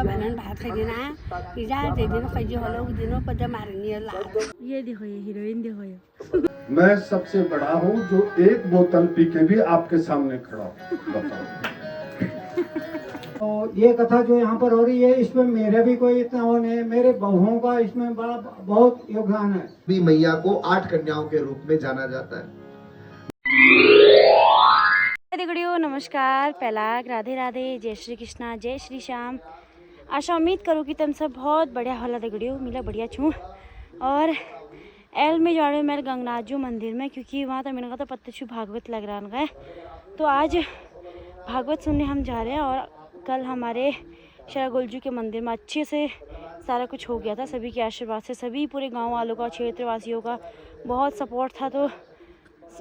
बहन भात खाइदिन इजा दिन खैजी हलो दिन पद मारनी ला। ये देखो, ये हीरोइन देखो ये। मैं सबसे बड़ा हूँ जो एक बोतल पी के भी आपके सामने खड़ा हूँ, बताओ। तो ये कथा जो यहाँ पर हो रही है इसमें मेरा भी कोई इतना वो नहीं है, मेरे बहुओं का इसमें बड़ा बहुत योगदान है। भी मैया को 8 कन्याओं के रूप में जाना जाता है। दगड़ियों नमस्कार, पहलाग, राधे राधे, जय श्री कृष्णा, जय श्री श्याम। आशा उम्मीद करूँ कि तुम सब बहुत बढ़िया होला दगड़ियों, मिला बढ़िया छूँ। और एल में जा रहे मेरे गंगनाजू मंदिर में, क्योंकि वहाँ तो मैंने कहा था पत्तछू भागवत लग रहा है। तो आज भागवत सुनने हम जा रहे हैं। और कल हमारे शरागुलजू के मंदिर में अच्छे से सारा कुछ हो गया था, सभी के आशीर्वाद से, सभी पूरे गांव वालों का, क्षेत्रवासियों का बहुत सपोर्ट था। तो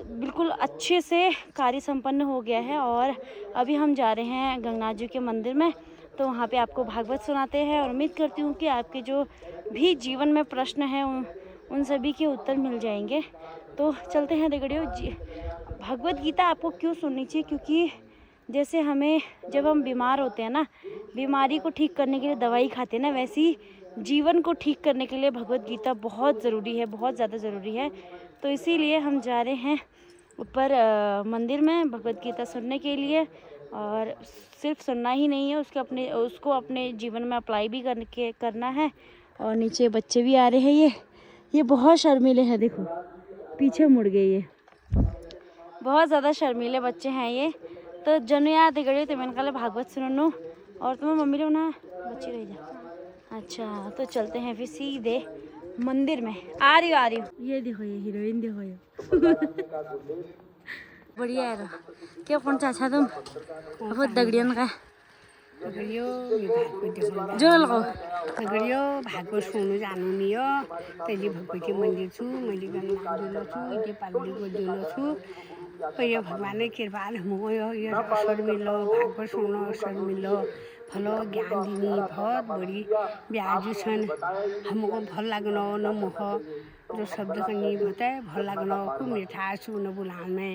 बिल्कुल अच्छे से कार्य संपन्न हो गया है। और अभी हम जा रहे हैं गंगनाथ जी के मंदिर में, तो वहाँ पे आपको भागवत सुनाते हैं। और उम्मीद करती हूँ कि आपके जो भी जीवन में प्रश्न हैं उन सभी के उत्तर मिल जाएंगे। तो चलते हैं दगड़ियों। भगवत गीता आपको क्यों सुननी चाहिए? क्योंकि जैसे हमें जब हम बीमार होते हैं ना, बीमारी को ठीक करने के लिए दवाई खाते हैं ना, वैसी जीवन को ठीक करने के लिए भगवत गीता बहुत ज़रूरी है, बहुत ज़्यादा ज़रूरी है। तो इसीलिए हम जा रहे हैं ऊपर मंदिर में भगवत गीता सुनने के लिए। और सिर्फ सुनना ही नहीं है, उसको अपने जीवन में अप्लाई भी करना है। और नीचे बच्चे भी आ रहे हैं। ये बहुत शर्मीले हैं, देखो पीछे मुड़ गए, ये बहुत ज़्यादा शर्मीले बच्चे हैं ये। तो जन याद गए तो मैंने कहा भागवत सुनो। और तुम्हें मम्मी लोग ना बच्ची रह जा। अच्छा, तो चलते हैं फिर सीधे मंदिर में। आ रही हूँ। ये देखो, ये हीरोइन देखो ये। बढ़िया है। क्या फोन चाचा तुम बहुत दगड़ियन का जो लगाओ दगड़ियो भागवत सुन्नु जानु नि हो। तैले भगवती मन्दिर छु, मैले गंगा जुलो छु, इते पाल्लीको जुलो छु। यो भगवान कृपा हमको यो अवसर मिलो, भागवत सुनो अवसर मिलो, भलो ज्ञान दिने बहुत बड़ी ब्याजू छन्। हमको भल लाग्न न मुख जो शब्द कहीं बताए भल लाग्न खूब मीठा छु न बुलाने।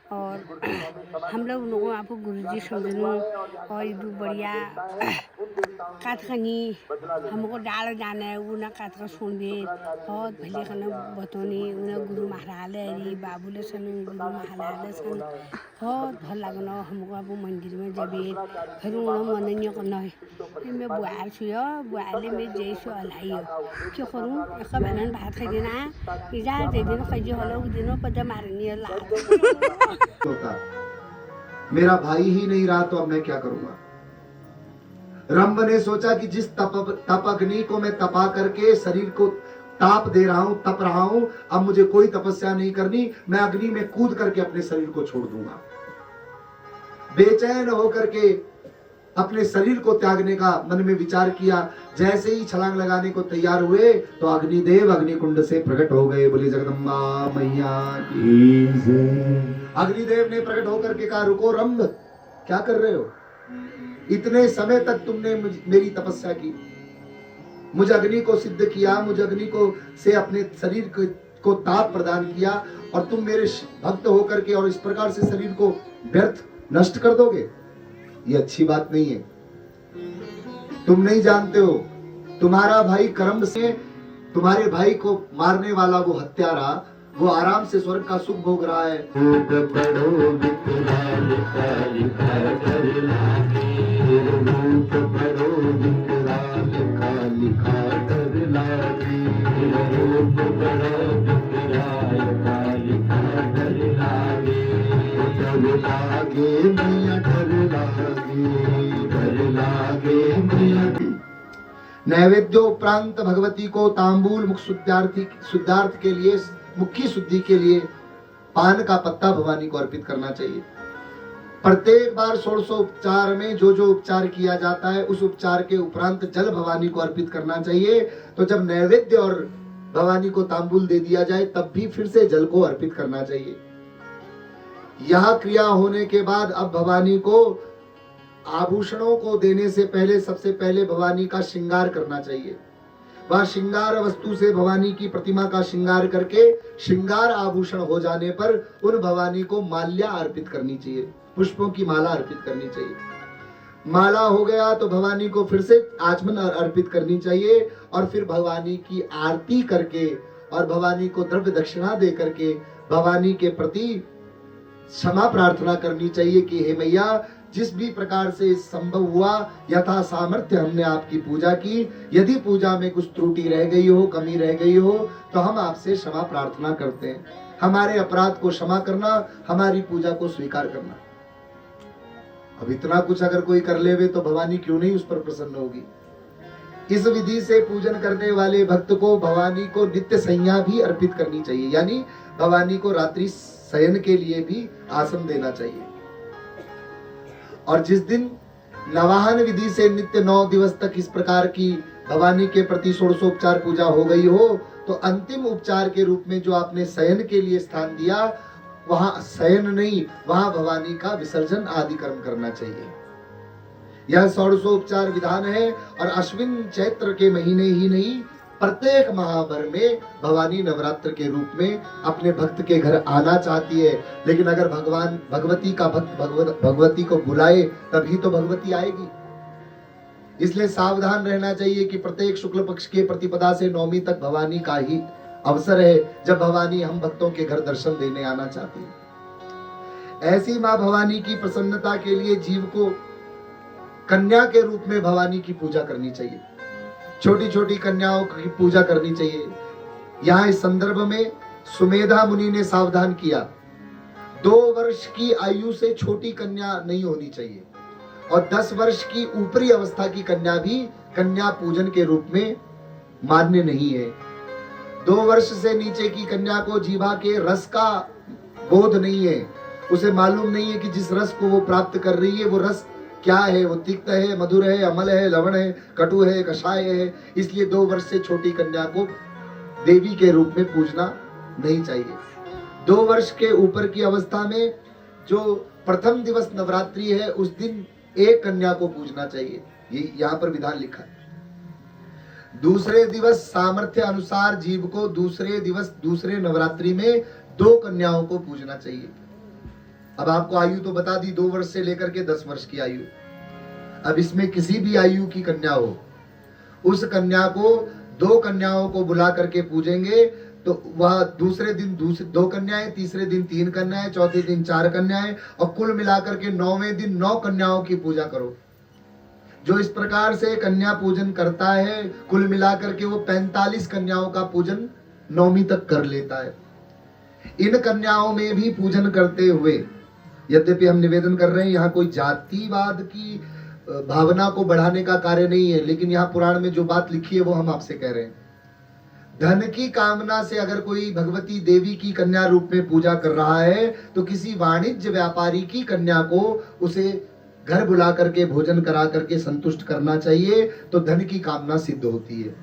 और हम लोग उनको आपको गुरुजी समझनु। और इदु बढ़िया काथखनी हमको डाल जाने उना काथख सुनबे बहुत भले कन बतौनी उना गुरु महाराज री बाबूले सन गुरु महाराज सन बहुत भल लागन हमको अब मंदिर में जबे फिर उना मनन्य करना है। मैं बुआर छु यो बुआरले मैं जैसो अलाइयो के करूं एक बहन भात खाइदिन इजा दिन खैजी हलो दिन पद मारनी ला। होता मेरा भाई ही नहीं रहा तो अब मैं क्या करूंगा। रंभ ने सोचा कि जिस तप अग्नि को मैं तपा करके शरीर को ताप दे रहा हूं, तप रहा हूं, अब मुझे कोई तपस्या नहीं करनी, मैं अग्नि में कूद करके अपने शरीर को छोड़ दूंगा। बेचैन होकर के अपने शरीर को त्यागने का मन में विचार किया। जैसे ही छलांग लगाने को तैयार हुए तो अग्निदेव अग्निकुंड से प्रकट हो गए। बोली जगदम्बा मैया की जय। अग्निदेव ने प्रकट होकर के कहा, रुको रंभ, क्या कर रहे हो? इतने समय तक तुमने मेरी तपस्या की, मुझ अग्नि को सिद्ध किया, मुझ अग्नि को से अपने शरीर को ताप प्रदान किया, और तुम मेरे भक्त होकर के और इस प्रकार से शरीर को व्यर्थ नष्ट कर दोगे? ये अच्छी बात नहीं है। तुम नहीं जानते हो, तुम्हारा भाई कर्म से तुम्हारे भाई को मारने वाला वो हत्यारा वो आराम से स्वर्ग का सुख भोग रहा है। नैवेद्य उपरांत भगवती को तांबूल मुख शुद्धार्थ के लिए, मुखी शुद्धि के लिए पान का पत्ता भवानी को अर्पित करना चाहिए। प्रत्येक बार 1600 उपचार में जो जो उपचार किया जाता है उस उपचार के उपरांत जल भवानी को अर्पित करना चाहिए। तो जब नैवेद्य और भवानी को तांबूल दे दिया जाए तब भी फिर से जल को अर्पित करना चाहिए। यह क्रिया होने के बाद अब भवानी को आभूषणों को देने से पहले सबसे पहले भवानी का श्रृंगार करना चाहिए। वह श्रृंगार वस्तु से भवानी की प्रतिमा का श्रृंगार करके श्रृंगार आभूषण हो जाने पर उन भवानी को माल्या अर्पित करनी चाहिए, पुष्पों की माला अर्पित करनी चाहिए। माला हो गया तो भवानी को फिर से आचमन अर्पित करनी चाहिए और फिर भवानी की आरती करके और भवानी को द्रव्य दक्षिणा दे करके भवानी के प्रति क्षमा प्रार्थना करनी चाहिए कि हे मैया, जिस भी प्रकार से संभव हुआ यथा सामर्थ्य हमने आपकी पूजा की, यदि पूजा में कुछ त्रुटि रह गई हो, कमी रह गई हो, तो हम आपसे क्षमा प्रार्थना करते हैं। हमारे अपराध को क्षमा करना, हमारी पूजा को स्वीकार करना। अब इतना कुछ अगर कोई कर लेवे तो भवानी क्यों नहीं उस पर प्रसन्न होगी। इस विधि से पूजन करने वाले भक्त को भवानी को नित्य सैया भी अर्पित करनी चाहिए, यानी भवानी को रात्रि शयन के लिए भी आसन देना चाहिए। और जिस दिन नवाहन विधि से नित्य 9 दिवस तक इस प्रकार की भवानी के प्रति षोडशोपचार पूजा हो गई हो, तो अंतिम उपचार के रूप में जो आपने शयन के लिए स्थान दिया, वहां शयन नहीं, वहां भवानी का विसर्जन आदि कर्म करना चाहिए। यह षोडशोपचार विधान है और अश्विन चैत्र के महीने ही नहीं, प्रत्येक महावर में भवानी नवरात्र के रूप में अपने भक्त के घर आना चाहती है। लेकिन अगर भगवान भगवती का भक्त भगवती को बुलाए तभी तो भगवती आएगी। इसलिए सावधान रहना चाहिए कि प्रत्येक शुक्ल पक्ष के प्रतिपदा से नवमी तक भवानी का ही अवसर है जब भवानी हम भक्तों के घर दर्शन देने आना चाहती है। ऐसी मां भवानी की प्रसन्नता के लिए जीव को कन्या के रूप में भवानी की पूजा करनी चाहिए। छोटी छोटी कन्याओं की पूजा करनी चाहिए। यहाँ इस संदर्भ में सुमेधा मुनि ने सावधान किया, 2 वर्ष की आयु से छोटी कन्या नहीं होनी चाहिए और 10 वर्ष की ऊपरी अवस्था की कन्या भी कन्या पूजन के रूप में मान्य नहीं है। 2 वर्ष से नीचे की कन्या को जीवा के रस का बोध नहीं है, उसे मालूम नहीं है कि जिस रस को वो प्राप्त कर रही है वो रस क्या है, वो तिक्त है, मधुर है, अमल है, लवण है, कटु है, कषाय है। इसलिए 2 वर्ष से छोटी कन्या को देवी के रूप में पूजना नहीं चाहिए। 2 वर्ष के ऊपर की अवस्था में जो प्रथम दिवस नवरात्रि है उस दिन एक कन्या को पूजना चाहिए, ये यहाँ पर विधान लिखा है। दूसरे दिवस सामर्थ्य अनुसार जीव को दूसरे दिवस दूसरे नवरात्रि में 2 कन्याओं को पूजना चाहिए। अब आपको आयु तो बता दी, 2 वर्ष से लेकर के 10 वर्ष की आयु। अब इसमें किसी भी आयु की कन्या हो, उस कन्या को 2 कन्याओं को बुला करके पूजेंगे तो वह दूसरे दिन 2 कन्याएं, तीसरे दिन 3 कन्याएं, चौथे दिन 4 कन्याएं और कुल मिलाकर के 9वें दिन 9 कन्याओं की पूजा करो। जो इस प्रकार से कन्या पूजन करता है, कुल मिलाकर के वो 45 कन्याओं का पूजन 9वीं तक कर लेता है। इन कन्याओं में भी पूजन करते हुए, यद्यपि हम निवेदन कर रहे हैं यहाँ कोई जातिवाद की भावना को बढ़ाने का कार्य नहीं है, लेकिन यहाँ पुराण में जो बात लिखी है वो हम आपसे कह रहे हैं। धन की कामना से अगर कोई भगवती देवी की कन्या रूप में पूजा कर रहा है तो किसी वाणिज्य व्यापारी की कन्या को उसे घर बुला करके भोजन करा करके संतुष्ट करना चाहिए, तो धन की कामना सिद्ध होती है।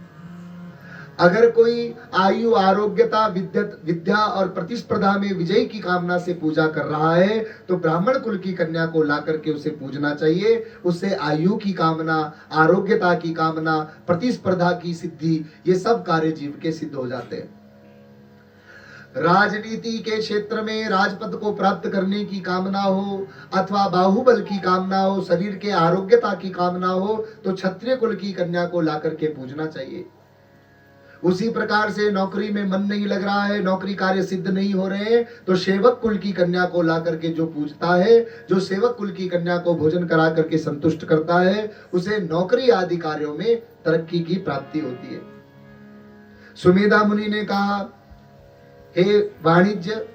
अगर कोई आयु, आरोग्यता, विद्या और प्रतिस्पर्धा में विजय की कामना से पूजा कर रहा है तो ब्राह्मण कुल की कन्या को ला करके उसे पूजना चाहिए। उससे आयु की कामना, आरोग्यता की कामना, प्रतिस्पर्धा की सिद्धि, ये सब कार्य जीव के सिद्ध हो जाते हैं। राजनीति के क्षेत्र में राजपद को प्राप्त करने की कामना हो अथवा बाहुबल की कामना हो, शरीर के आरोग्यता की कामना हो तो क्षत्रिय कुल की कन्या को ला करके पूजना चाहिए। उसी प्रकार से नौकरी में मन नहीं लग रहा है, नौकरी कार्य सिद्ध नहीं हो रहे हैं तो सेवक कुल की कन्या को ला करके जो पूजता है, जो सेवक कुल की कन्या को भोजन करा करके संतुष्ट करता है, उसे नौकरी आदि कार्यों में तरक्की की प्राप्ति होती है। सुमेधा मुनि ने कहा, हे वाणिज्य,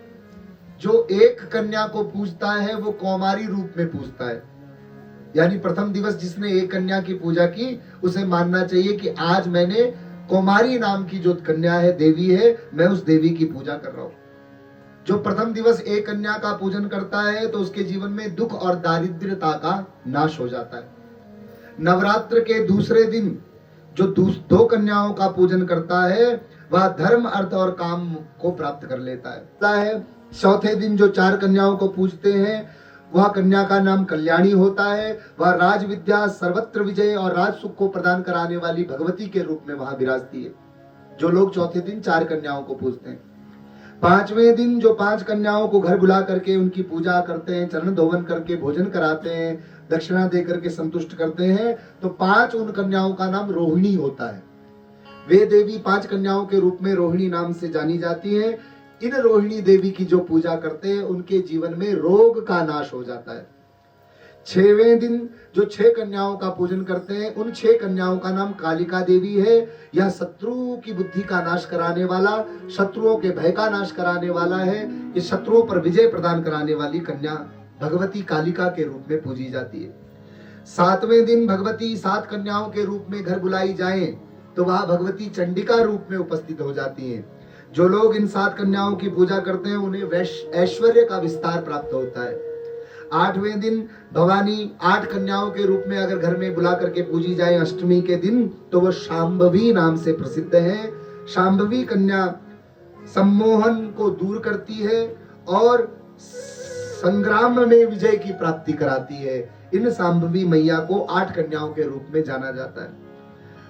जो एक कन्या को पूजता है वो कौमारी रूप में पूजता है, यानी प्रथम दिवस जिसने एक कन्या की पूजा की उसे मानना चाहिए कि आज मैंने कौमारी नाम की जो कन्या है, देवी है, मैं उस देवी की पूजा कर रहा हूं। जो प्रथम दिवस एक कन्या का पूजन करता है तो उसके जीवन में दुख और दारिद्र्यता का नाश हो जाता है। नवरात्र के दूसरे दिन जो 2 कन्याओं का पूजन करता है वह धर्म, अर्थ और काम को प्राप्त कर लेता है। चौथे दिन जो 4 कन्याओं को पूजते हैं वह कन्या का नाम कल्याणी होता है। वह राज विद्या, सर्वत्र विजय और राज सुख को प्रदान कराने वाली भगवती के रूप में वहां विराजती है। जो लोग चौथे दिन 4 कन्याओं को पूजते हैं, 5वें दिन जो 5 कन्याओं को घर बुला करके उनकी पूजा करते हैं, चरण धोवन करके भोजन कराते हैं, दक्षिणा देकर के संतुष्ट करते हैं, तो 5 उन कन्याओं का नाम रोहिणी होता है। वे देवी 5 कन्याओं के रूप में रोहिणी नाम से जानी जाती हैं। इन रोहिणी देवी की जो पूजा करते हैं उनके जीवन में रोग का नाश हो जाता है। 6वें दिन जो 6 कन्याओं का पूजन करते हैं, उन 6 कन्याओं का नाम कालिका देवी है। यह शत्रुओं की बुद्धि का नाश कराने वाला, शत्रुओं के भय का नाश कराने वाला है। ये शत्रुओं पर विजय प्रदान कराने वाली कन्या भगवती कालिका के रूप में पूजी जाती है। 7वें दिन भगवती 7 कन्याओं के रूप में घर बुलाई जाए तो वह भगवती चंडिका रूप में उपस्थित हो जाती हैं। जो लोग इन 7 कन्याओं की पूजा करते हैं उन्हें ऐश्वर्य का विस्तार प्राप्त होता है। 8वें दिन भवानी 8 कन्याओं के रूप में अगर घर में बुला करके पूजी जाए अष्टमी के दिन, तो वह शांभवी नाम से प्रसिद्ध है। शांभवी कन्या सम्मोहन को दूर करती है और संग्राम में विजय की प्राप्ति कराती है। इन शांभवी मैया को 8 कन्याओं के रूप में जाना जाता है।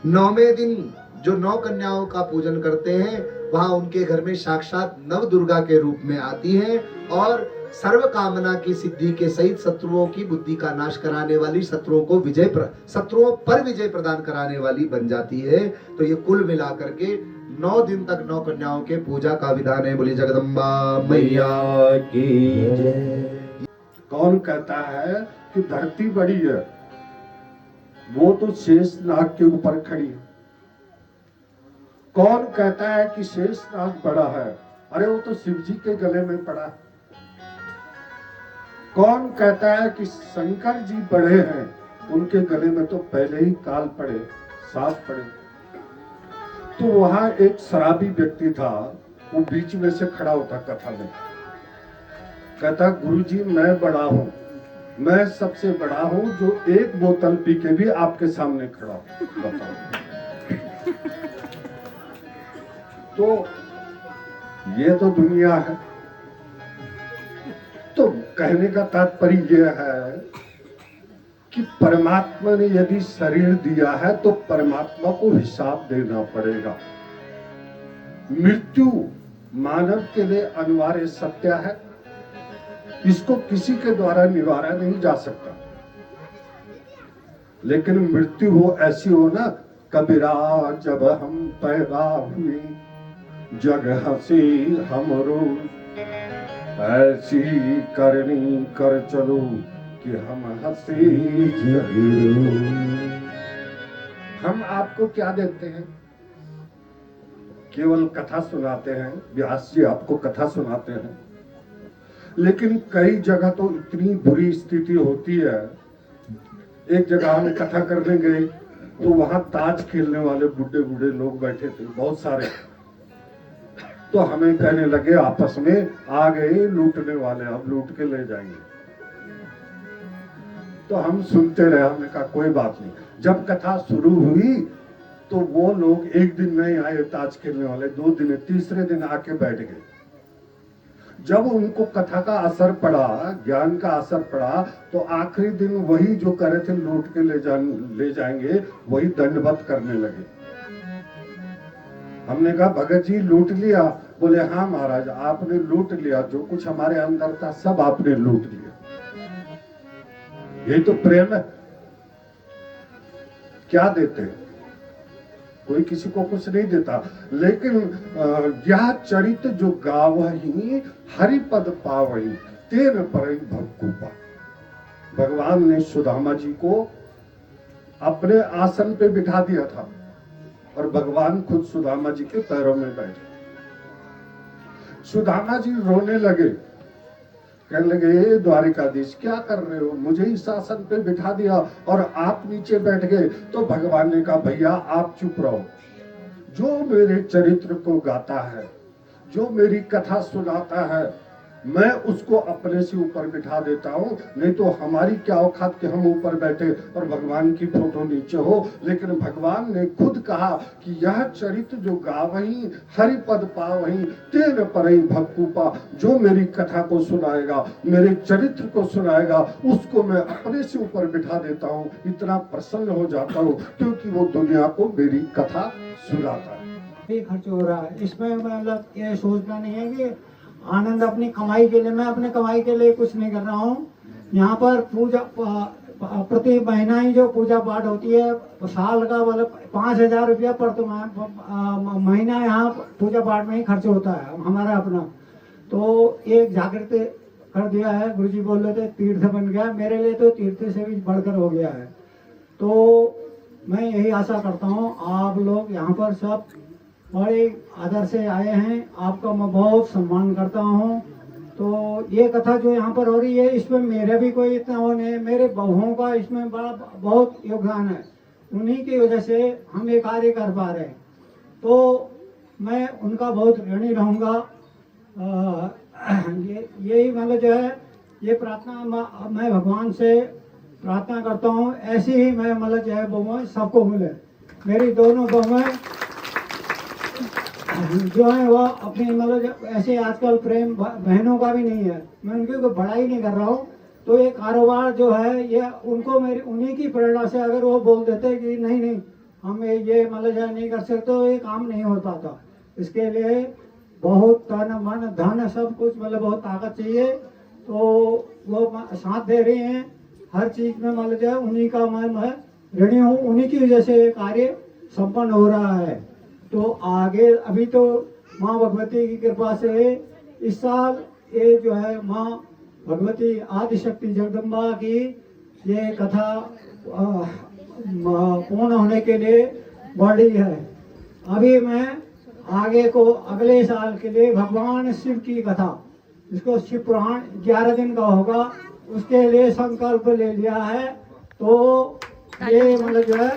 9वें दिन जो 9 कन्याओं का पूजन करते हैं वहां उनके घर में साक्षात नव दुर्गा के रूप में आती हैं और सर्व कामना की सिद्धि के सहित शत्रुओं की बुद्धि का नाश कराने वाली, शत्रुओं पर विजय प्रदान कराने वाली बन जाती है। तो ये कुल मिलाकर के 9 दिन तक 9 कन्याओं के पूजा का विधान है। बोली जगदम्बा मैया की जय। कौन कहता है कि धरती बड़ी है? वो तो शेष नाग के ऊपर खड़ी है। कौन कहता है कि शेष नाग बड़ा है? अरे वो तो शिव जी के गले में पड़ा है। कौन कहता है कि शंकर जी बड़े हैं? उनके गले में तो पहले ही काल पड़े, सांप पड़े। तो वहां एक शराबी व्यक्ति था, वो बीच में से खड़ा होता कथा में, कहता गुरुजी मैं बड़ा हूं, मैं सबसे बड़ा हूं जो 1 बोतल पी के भी आपके सामने खड़ा हूं, बताओ। तो ये तो दुनिया है। तो कहने का तात्पर्य यह है कि परमात्मा ने यदि शरीर दिया है तो परमात्मा को हिसाब देना पड़ेगा। मृत्यु मानव के लिए अनिवार्य सत्य है, इसको किसी के द्वारा निवारा नहीं जा सकता। लेकिन मृत्यु हो ऐसी हो ना, कबीरा जब हम पैदा हुए जग हंसी हमरो, ऐसी करनी कर चलो कि हम हंसी जगरो। हम आपको क्या देते हैं? केवल कथा सुनाते हैं। व्यास जी आपको कथा सुनाते हैं, लेकिन कई जगह तो इतनी बुरी स्थिति होती है। एक जगह हम कथा करने गए तो वहां ताश खेलने वाले बूढ़े बूढ़े लोग बैठे थे, बहुत सारे। तो हमें कहने लगे आपस में, आ गए लूटने वाले, अब लूट के ले जाएंगे। तो हम सुनते रहे, हमने कहा कोई बात नहीं। जब कथा शुरू हुई तो वो लोग एक दिन नहीं आए ताश खेलने वाले, 2 दिन, तीसरे दिन आके बैठ गए। जब उनको कथा का असर पड़ा, ज्ञान का असर पड़ा, तो आखिरी दिन वही जो कर रहे थे लूट के ले जाएंगे, वही दंडवत करने लगे। हमने कहा भगत जी लूट लिया? बोले हाँ महाराज आपने लूट लिया, जो कुछ हमारे अंदर था सब आपने लूट लिया। ये तो प्रेम है। क्या देते हैं? कोई किसी को कुछ नहीं देता। लेकिन यह चरित्र जो गावही हरिपद पावही तेन पर भक्कुपा। भगवान ने सुदामा जी को अपने आसन पे बिठा दिया था और भगवान खुद सुदामा जी के पैरों में बैठे। सुदामा जी रोने लगे, कहने लगे द्वारिकाधीश क्या कर रहे हो? मुझे इस आसन पे बिठा दिया और आप नीचे बैठ गए। तो भगवान ने कहा भैया आप चुप रहो। जो मेरे चरित्र को गाता है, जो मेरी कथा सुनाता है, मैं उसको अपने से ऊपर बिठा देता हूँ। नहीं तो हमारी क्या औकात कि हम ऊपर बैठे और भगवान की फोटो नीचे हो। लेकिन भगवान ने खुद कहा कि यह चरित्र जो गावही हरिपद पावही तेन परई भक्कुपा। जो मेरी कथा को सुनाएगा, मेरे चरित्र को सुनाएगा, उसको मैं अपने से ऊपर बिठा देता हूँ। इतना प्रसन्न हो जाता हूँ क्योंकि वो दुनिया को मेरी कथा सुनाता है। खर्च हो रहा है इसमें, मतलब ये सोचना नहीं है कि आनंद अपनी कमाई के लिए, मैं अपने कमाई के लिए कुछ नहीं कर रहा हूँ। यहाँ पर पूजा प्रति महीना ही जो पूजा पाठ होती है, साल का मतलब 5,000 रुपया पर महीना यहाँ पूजा पाठ में ही खर्च होता है हमारा अपना। तो एक जागृत कर दिया है, गुरुजी बोल रहे थे तीर्थ बन गया, मेरे लिए तो तीर्थ से भी बढ़कर हो गया है। तो मैं यही आशा करता हूँ आप लोग यहाँ पर सब बड़े आदर से आए हैं, आपका मैं बहुत सम्मान करता हूँ। तो ये कथा जो यहाँ पर हो रही है इसमें मेरा भी कोई इतना वो नहीं है, मेरे बहुओं का इसमें बड़ा बहुत योगदान है, उन्हीं की वजह से हम ये कार्य कर पा रहे हैं। तो मैं उनका बहुत ऋणी रहूँगा। यही मतलब जो है ये प्रार्थना मैं भगवान से प्रार्थना करता हूँ, ऐसी ही मैं मतलब जो है बहुएं सबको मिले। मेरी दोनों बहुएं जो है वो अपनी मतलब ऐसे आजकल प्रेम बहनों का भी नहीं है, मैं उनकी कोई बड़ाई नहीं कर रहा हूँ। तो ये कारोबार जो है ये उनको मेरी उन्हीं की प्रेरणा से अगर वो बोल देते कि नहीं नहीं हम ये मतलब जो नहीं कर सकते तो ये काम नहीं हो पाता। इसके लिए बहुत तन मन धन सब कुछ मतलब बहुत ताकत चाहिए। तो वो साथ दे रही हैं हर चीज में, मतलब जो है उन्हीं का मैं ऋणी हूँ, उन्हीं की वजह से कार्य संपन्न हो रहा है। तो आगे अभी तो माँ भगवती की कृपा से इस साल ये जो है माँ भगवती आदिशक्ति जगदम्बा की ये कथा पूर्ण होने के लिए बढ़ी है। अभी मैं आगे को अगले साल के लिए भगवान शिव की कथा, जिसको शिव पुराण 11 दिन का होगा, उसके लिए संकल्प ले लिया है। तो ये मतलब जो है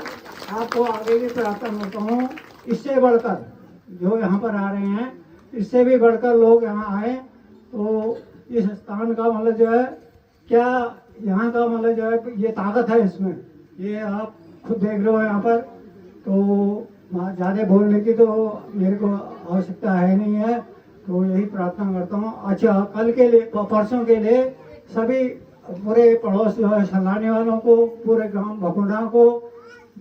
आपको आगे भी प्रार्थना करता हूँ, इससे बढ़कर जो यहाँ पर आ रहे हैं इससे भी बढ़कर लोग यहाँ आए। तो इस स्थान का मतलब जो है क्या यहाँ का मतलब जो है ये ताकत है इसमें, ये आप खुद देख रहे हो यहाँ पर। तो ज़्यादा बोलने की तो मेरे को आवश्यकता है नहीं है। तो यही प्रार्थना करता हूँ। अच्छा, कल के लिए परसों के लिए सभी पूरे पड़ोस जो है सलाने वालों को, पूरे ग्राम भकुंडा को,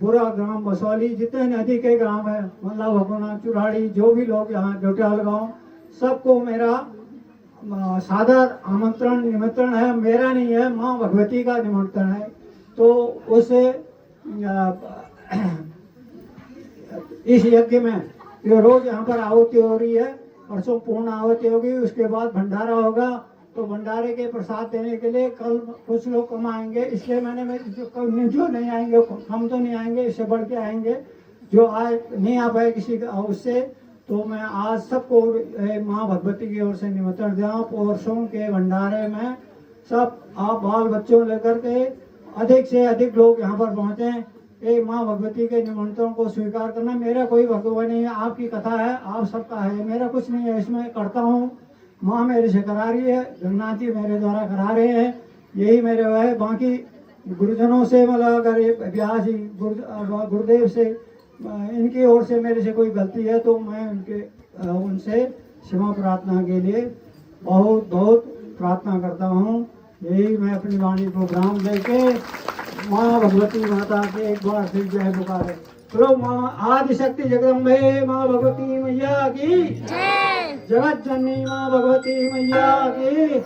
पूरा ग्राम बसौली, जितने नदी के ग्राम है, मल्ला भकुंडा, चुराड़ी, जो भी लोग यहाँ डोटाल गाँव, सबको मेरा सादर आमंत्रण निमंत्रण है। मेरा नहीं है, माँ भगवती का निमंत्रण है। तो उसे इस यज्ञ में ये रोज यहाँ पर आहुति हो रही है, परसों पूर्ण आहुति होगी, उसके बाद भंडारा होगा। तो भंडारे के प्रसाद देने के लिए कल कुछ लोग कम आएंगे, इसलिए मैंने जो नहीं आएंगे कम तो नहीं आएंगे, इससे बढ़ के आएंगे। जो आए नहीं आ पाए किसी का उससे, तो मैं आज सबको माँ भगवती की ओर से निमंत्रण दिया। परसों के भंडारे में सब आप बाल बच्चों लेकर के अधिक से अधिक लोग यहाँ पर पहुँचे। ये माँ भगवती के निमंत्रण को स्वीकार करना। मेरा कोई भगवान नहीं है, आपकी कथा है, आप सबका है, मेरा कुछ नहीं है। इसमें करता हूँ, माँ मेरे से करा रही है, जगन्नाथ जी मेरे द्वारा करा रहे हैं, यही मेरे है। बाकी गुरुजनों से मतलब अगर व्यास जी गुरुदेव से इनकी ओर से मेरे से कोई गलती है तो मैं उनसे क्षमा प्रार्थना के लिए बहुत बहुत प्रार्थना करता हूँ। यही मैं अपनी वाणी को विराम देके माँ भगवती माता के एक बार फिर जय पुकारे। चलो माँ आदिशक्ति जगदम्बे माँ भगवती मैया की जगत जननी माँ भगवती मैया की